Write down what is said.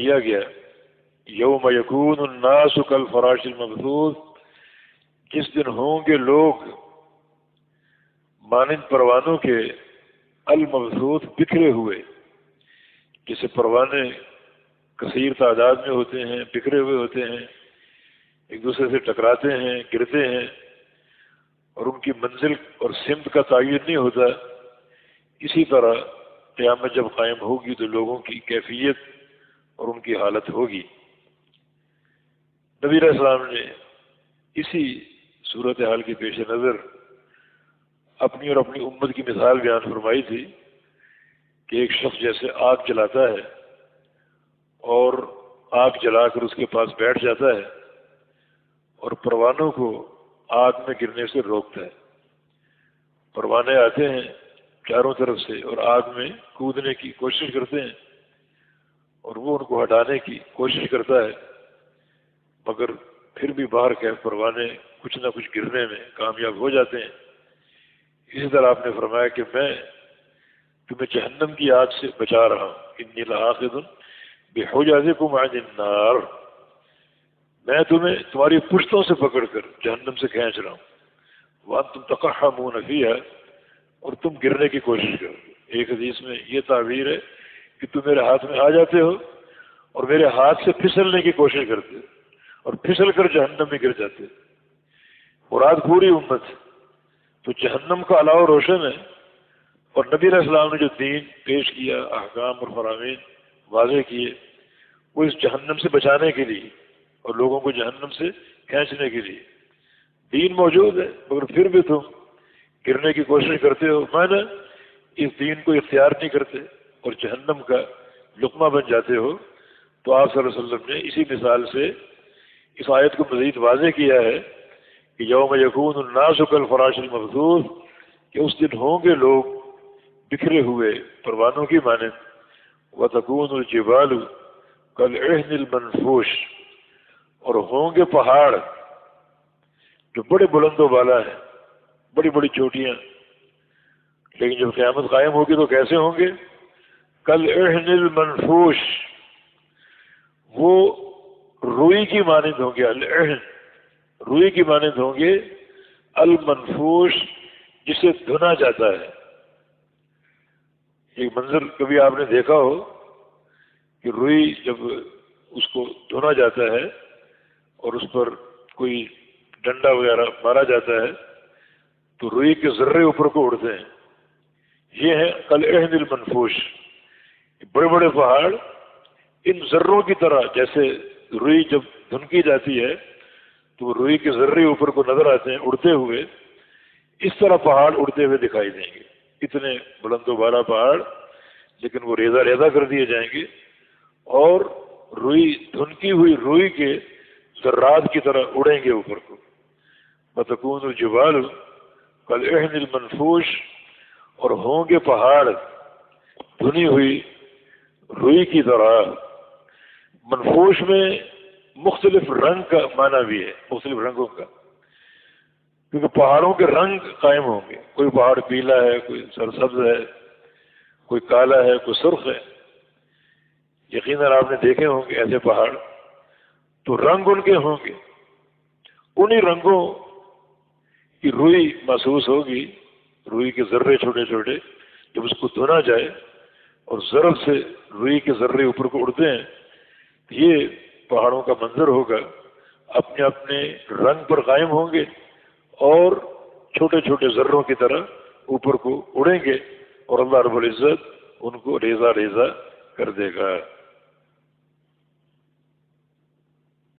دیا گیا یوم یکون الناس کالفراش المبثوث، جس دن ہوں گے لوگ مانند پروانوں کے المبثوث بکھرے ہوئے، جیسے پروانے کثیر تعداد میں ہوتے ہیں، بکھرے ہوئے ہوتے ہیں، ایک دوسرے سے ٹکراتے ہیں، گرتے ہیں، اور ان کی منزل اور سمت کا تعین نہیں ہوتا۔ اسی طرح قیامت جب قائم ہوگی تو لوگوں کی کیفیت اور ان کی حالت ہوگی۔ نبی علیہ السلام نے اسی صورتحال کے پیش نظر اپنی اور اپنی امت کی مثال بیان فرمائی تھی کہ ایک شخص جیسے آگ جلاتا ہے اور آگ جلا کر اس کے پاس بیٹھ جاتا ہے اور پروانوں کو آگ میں گرنے سے روکتا ہے۔ پروانے آتے ہیں چاروں طرف سے اور آگ میں کودنے کی کوشش کرتے ہیں اور وہ ان کو ہٹانے کی کوشش کرتا ہے، مگر پھر بھی باہر کے پروانے کچھ نہ کچھ گرنے میں کامیاب ہو جاتے ہیں۔ اسی طرح آپ نے فرمایا کہ میں تمہیں جہنم کی آگ سے بچا رہا ہوں، انی لآخذ بحجازکم عن النار، میں تمہیں تمہاری پشتوں سے پکڑ کر جہنم سے کھینچ رہا ہوں، وانتم تقحمون فیہا، اور تم گرنے کی کوشش کرو۔ ایک حدیث میں یہ تعبیر ہے کہ تم میرے ہاتھ میں آ جاتے ہو اور میرے ہاتھ سے پھسلنے کی کوشش کرتے ہو اور پھسل کر جہنم میں گر جاتے ہو۔ مراد پوری امت، تو جہنم کا علاوہ روشن ہے، اور نبی علیہ السلام نے جو دین پیش کیا، احکام اور فرامین واضح کیے، وہ اس جہنم سے بچانے کے لیے اور لوگوں کو جہنم سے کھینچنے کے لیے۔ دین موجود ہے مگر پھر بھی تم گرنے کی کوشش کرتے ہو، مانا اس دین کو اختیار نہیں کرتے اور جہنم کا لقمہ بن جاتے ہو۔ تو آپ صلی اللہ علیہ وسلم نے اسی مثال سے اس آیت کو مزید واضح کیا ہے کہ یوم یکون الناس کالفراش المبثوث، کہ اس دن ہوں گے لوگ بکھرے ہوئے پروانوں کی مانند، وتکون الجبال کالعہن المنفوش، اور ہوں گے پہاڑ جو بڑے بلند و بالا ہیں، بڑی بڑی چوٹیاں، لیکن جب قیامت قائم ہوگی تو کیسے ہوں گے؟ کالعہن المنفوش، وہ روئی کی مانند ہوں گے، العہن روئی کی مانند ہوں گے، المنفوش جسے دھنا جاتا ہے۔ ایک منظر کبھی آپ نے دیکھا ہو کہ روئی جب اس کو دھنا جاتا ہے اور اس پر کوئی ڈنڈا وغیرہ مارا جاتا ہے تو روئی کے ذرے اوپر کو اڑتے ہیں، یہ ہے کالعہن المنفوش۔ بڑے بڑے پہاڑ ان ذروں کی طرح، جیسے روئی جب دھنکی جاتی ہے تو روئی کے ذرے اوپر کو نظر آتے ہیں اڑتے ہوئے، اس طرح پہاڑ اڑتے ہوئے دکھائی دیں گے، اتنے بلند و بالا پہاڑ، لیکن وہ ریزہ ریزہ کر دیے جائیں گے اور روئی دھنکی ہوئی روئی کے ذرات کی طرح اڑیں گے اوپر کو۔ وتکون الجبال کالعہن المنفوش، اور ہوں گے پہاڑ دھنی ہوئی روئی کی طرح۔ منفوش میں مختلف رنگ کا معنی بھی ہے، مختلف رنگوں کا، کیونکہ پہاڑوں کے رنگ قائم ہوں گے، کوئی پہاڑ پیلا ہے، کوئی سرسبز ہے، کوئی کالا ہے، کوئی سرخ ہے۔ یقیناً آپ نے دیکھے ہوں گے ایسے پہاڑ، تو رنگ ان کے ہوں گے، انہی رنگوں کی روئی محسوس ہوگی، روئی کے ذرے چھوٹے چھوٹے، جب اس کو دھنا جائے اور ضرب سے روئی کے ذرے اوپر کو اڑتے ہیں، یہ پہاڑوں کا منظر ہوگا، اپنے اپنے رنگ پر قائم ہوں گے اور چھوٹے چھوٹے ذروں کی طرح اوپر کو اڑیں گے، اور اللہ رب العزت ان کو ریزہ ریزہ کر دے گا۔